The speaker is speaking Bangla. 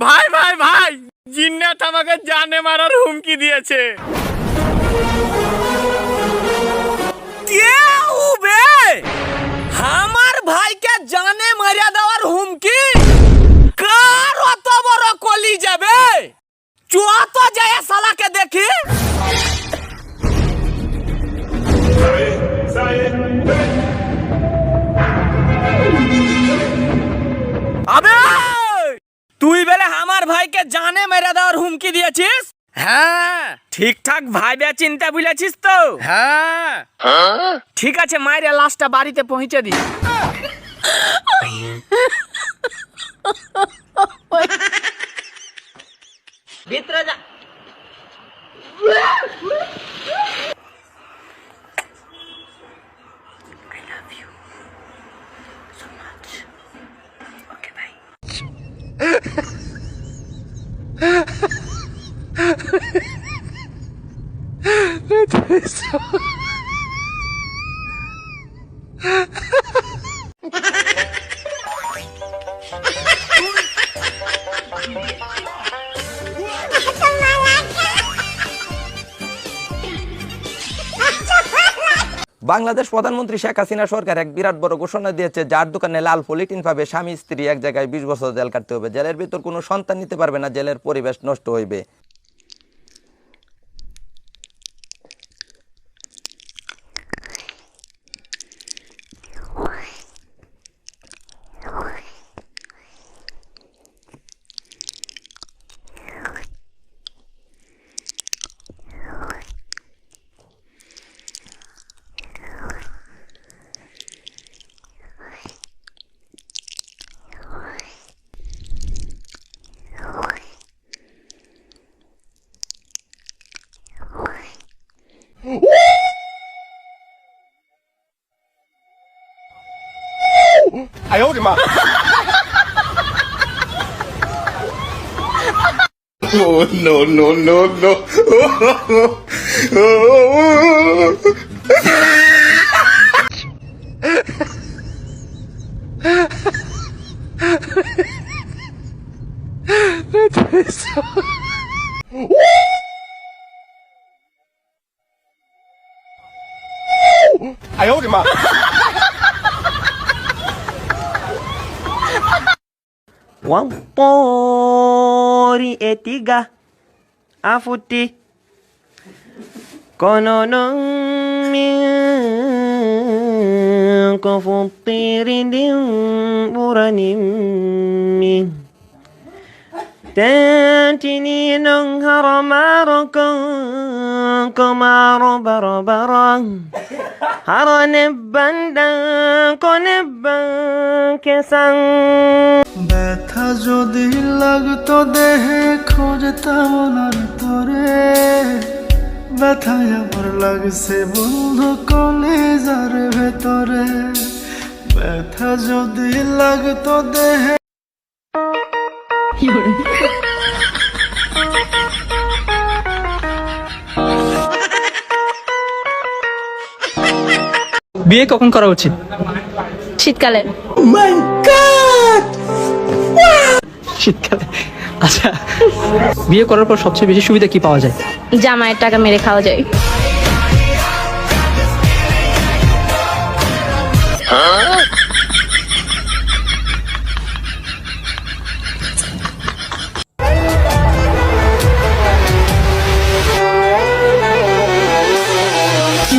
ভাই ভাই ভাই, জিন্নাত আমাকে জানে মারার হুমকি দিয়েছে। আমার ভাইকে জানে মারিয়া দেওয়ার হুমকি? কার অত বড় কলি যাবে? চুয়া তো যায় শালাকে দেখি। আবে তুই বেলে আমার ভাইকে জানে মেরে দেওয়ার হুমকি দিয়েছিস? হ্যাঁ, ঠিকঠাক ভাইবে চিন্তা বুঝেছিস তো? হ্যাঁ ঠিক আছে, মাইরে লাশটা বাড়িতে পৌঁছে দি। ভিতরে যা। I love you so much. Okay, bye. Bangladesh প্রধানমন্ত্রী শেখ হাসিনা সরকার এক বিরাট বড় ঘোষণা দিয়েছে, যার দোকানে লাল পলিথিন পাবে স্বামী স্ত্রী এক জায়গায় 20 বছর জেল কাটতে হবে। জেলের ভিতর কোনো সন্তান নিতে পারবে না, জেলের পরিবেশ নষ্ট হইবে।哎呦我的妈！Oh no no no no!哎呦我的妈！Wampori etiga afuti kononong min kofutiridin buranim min tantini nong haramarokong komaro barabarang haranebandang konebang kesang ব্যথা যদি লাগতো দেহে খুঁজতাম না তোরে, ব্যথায় আমার লাগছে বন্ধু কলেজার ভেতরে, ব্যথা যদি লাগতো দেহে। বিয়ে কখন করা উচিত? শীতকালে। শীতকালে। আচ্ছা, বিয়ে করার পর সবচেয়ে বেশি সুবিধা কি পাওয়া যায়? জামাইয়ের টাকা মেরে খাওয়া যায়। কি